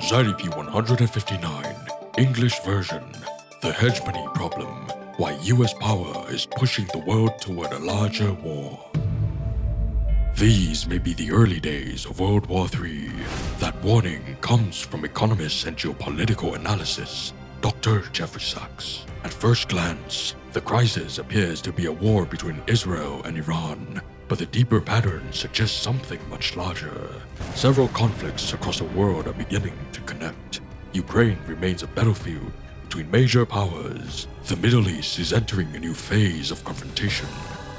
ZeP159 English version. The Hegemony Problem. Why US power is pushing the world toward a larger war. These may be the early days of World War III. That warning comes from economist and geopolitical analyst, Dr. Jeffrey Sachs. At first glance, the crisis appears to be a war between Israel and Iran, but the deeper pattern suggests something much larger. Several conflicts across the world are beginning to connect. Ukraine remains a battlefield between major powers. The Middle East is entering a new phase of confrontation,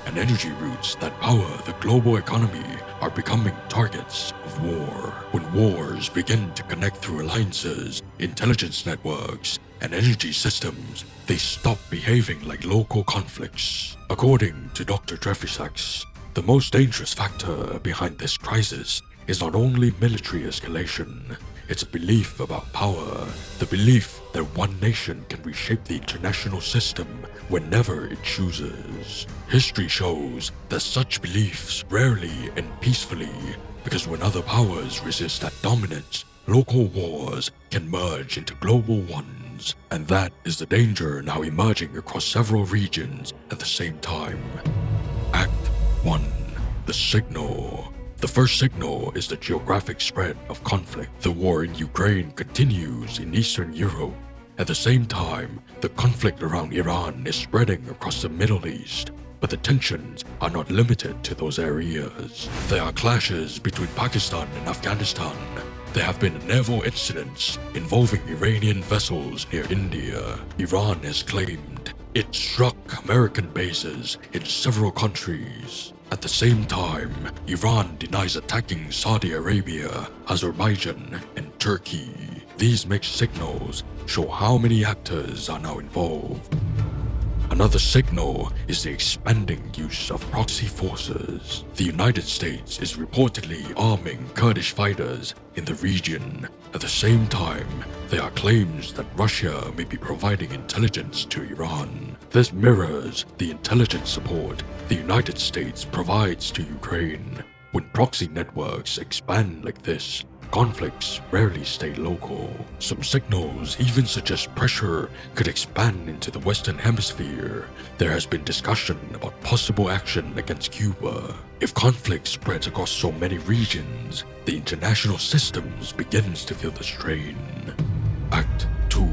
and energy routes that power the global economy are becoming targets of war. When wars begin to connect through alliances, intelligence networks, and energy systems, they stop behaving like local conflicts. According to Dr. Jeffrey Sachs, the most dangerous factor behind this crisis is not only military escalation, it's a belief about power, the belief that one nation can reshape the international system whenever it chooses. History shows that such beliefs rarely end peacefully, because when other powers resist that dominance, local wars can merge into global ones, and that is the danger now emerging across several regions at the same time. Act 1. The signal. The first signal is the geographic spread of conflict. The war in Ukraine continues in Eastern Europe. At the same time, the conflict around Iran is spreading across the Middle East. But the tensions are not limited to those areas. There are clashes between Pakistan and Afghanistan. There have been naval incidents involving Iranian vessels near India. Iran has claimed it struck American bases in several countries. At the same time, Iran denies attacking Saudi Arabia, Azerbaijan, and Turkey. These mixed signals show how many actors are now involved. Another signal is the expanding use of proxy forces. The United States is reportedly arming Kurdish fighters in the region. At the same time, there are claims that Russia may be providing intelligence to Iran. This mirrors the intelligence support the United States provides to Ukraine. When proxy networks expand like this, conflicts rarely stay local. Some signals even suggest pressure could expand into the Western Hemisphere. There has been discussion about possible action against Cuba. If conflict spreads across so many regions, the international systems begins to feel the strain. Act 2.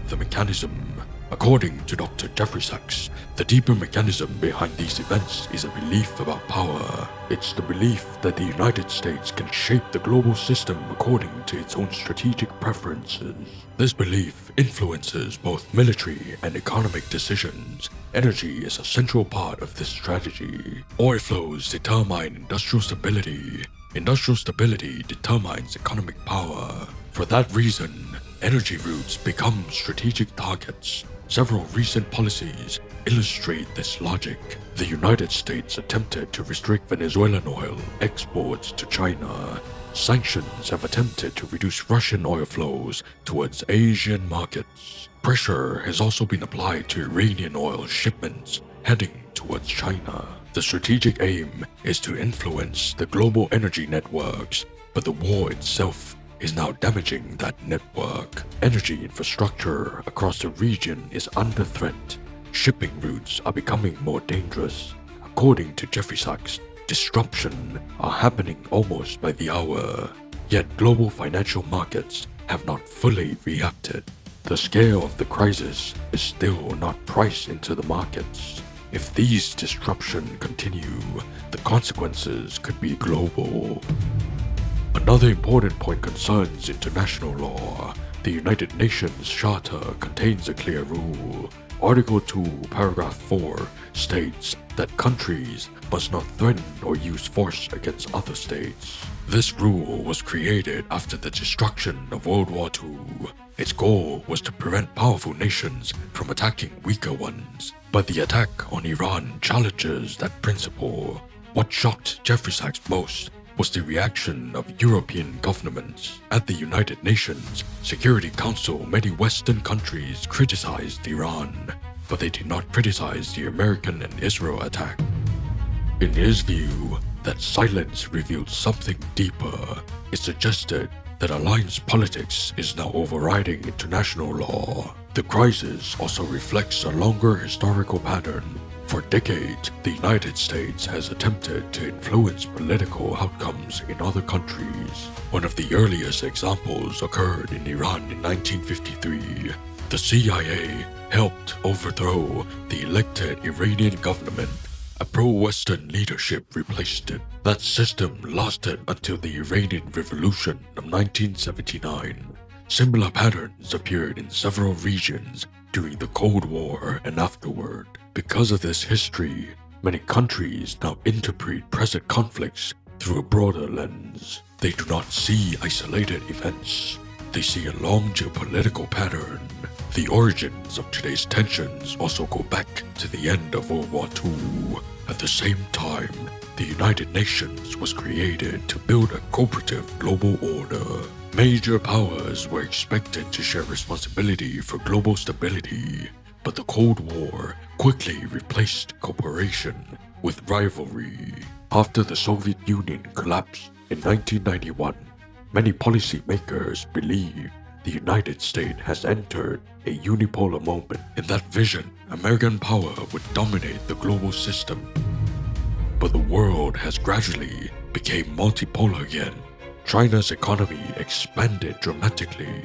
The mechanism. According to Dr. Jeffrey Sachs, the deeper mechanism behind these events is a belief about power. It's the belief that the United States can shape the global system according to its own strategic preferences. This belief influences both military and economic decisions. Energy is a central part of this strategy. Oil flows determine industrial stability. Industrial stability determines economic power. For that reason, energy routes become strategic targets. Several recent policies illustrate this logic. The United States attempted to restrict Venezuelan oil exports to China. Sanctions have attempted to reduce Russian oil flows towards Asian markets. Pressure has also been applied to Iranian oil shipments heading towards China. The strategic aim is to influence the global energy networks, but the war itself is now damaging that network. Energy infrastructure across the region is under threat. Shipping routes are becoming more dangerous. According to Jeffrey Sachs, disruption are happening almost by the hour. Yet global financial markets have not fully reacted. The scale of the crisis is still not priced into the markets. If these disruptions continue, the consequences could be global. Another important point concerns international law. The United Nations Charter contains a clear rule. Article 2, Paragraph 4 states that countries must not threaten or use force against other states. This rule was created after the destruction of World War II. Its goal was to prevent powerful nations from attacking weaker ones. But the attack on Iran challenges that principle. What shocked Jeffrey Sachs most was the reaction of European governments. At the United Nations Security Council, many Western countries criticized Iran, but they did not criticize the American and Israel attack. In his view, that silence revealed something deeper. It suggested that alliance politics is now overriding international law. The crisis also reflects a longer historical pattern. For decades, the United States has attempted to influence political outcomes in other countries. One of the earliest examples occurred in Iran in 1953. The CIA helped overthrow the elected Iranian government. A pro-Western leadership replaced it. That system lasted until the Iranian Revolution of 1979. Similar patterns appeared in several regions during the Cold War and afterward. Because of this history, many countries now interpret present conflicts through a broader lens. They do not see isolated events. They see a long geopolitical pattern. The origins of today's tensions also go back to the end of World War II. At the same time, the United Nations was created to build a cooperative global order. Major powers were expected to share responsibility for global stability, but the Cold War quickly replaced cooperation with rivalry. After the Soviet Union collapsed in 1991, many policymakers believe the United States has entered a unipolar moment. In that vision, American power would dominate the global system. But the world has gradually become multipolar again. China's economy expanded dramatically.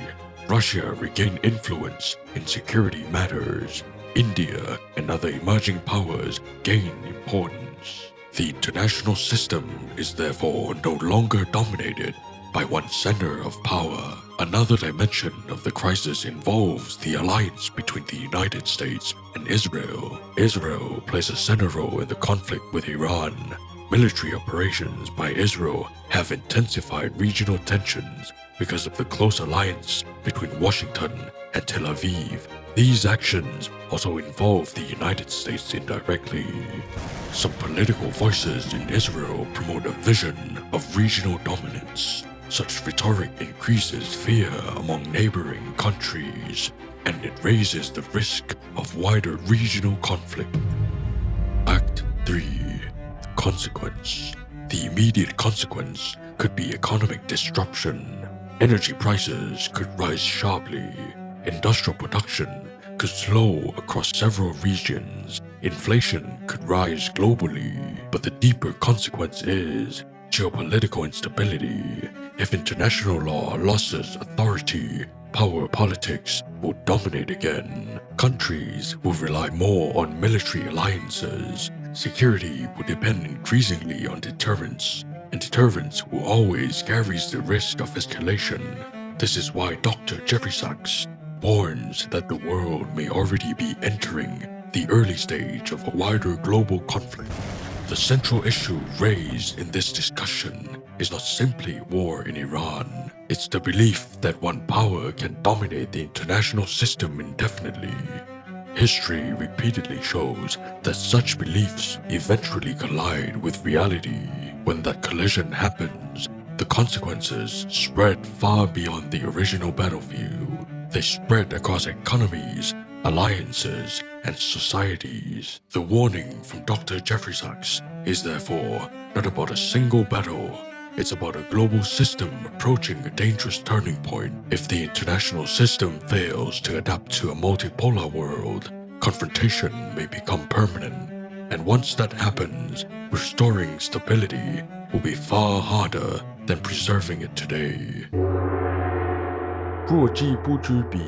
Russia regained influence in security matters. India and other emerging powers gained importance. The international system is therefore no longer dominated by one center of power. Another dimension of the crisis involves the alliance between the United States and Israel. Israel plays a center role in the conflict with Iran. Military operations by Israel have intensified regional tensions because of the close alliance between Washington and Tel Aviv. These actions also involve the United States indirectly. Some political voices in Israel promote a vision of regional dominance. Such rhetoric increases fear among neighboring countries, and it raises the risk of wider regional conflict. Act 3. Consequence. The immediate consequence could be economic disruption. Energy prices could rise sharply. Industrial production could slow across several regions. Inflation could rise globally. But the deeper consequence is geopolitical instability. If international law loses authority, power politics will dominate again. Countries will rely more on military alliances. Security will depend increasingly on deterrence, and deterrence will always carry the risk of escalation. This is why Dr. Jeffrey Sachs warns that the world may already be entering the early stage of a wider global conflict. The central issue raised in this discussion is not simply war in Iran. It's the belief that one power can dominate the international system indefinitely. History repeatedly shows that such beliefs eventually collide with reality. When that collision happens, the consequences spread far beyond the original battlefield. They spread across economies, alliances, and societies. The warning from Dr. Jeffrey Sachs is therefore not about a single battle. It's about a global system approaching a dangerous turning point. If the international system fails to adapt to a multipolar world, confrontation may become permanent. And once that happens, restoring stability will be far harder than preserving it today. 若既不知彼，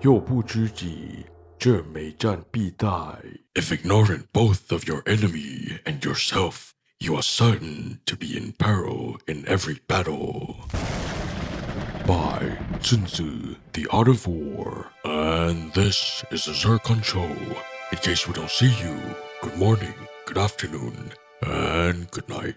又不知己，这每战必殆。 If ignorant both of your enemy and yourself, you are certain to be in peril in every battle. By Sun Tzu, The Art of War. And this is the ZirconShow. In case we don't see you, good morning, good afternoon, and good night.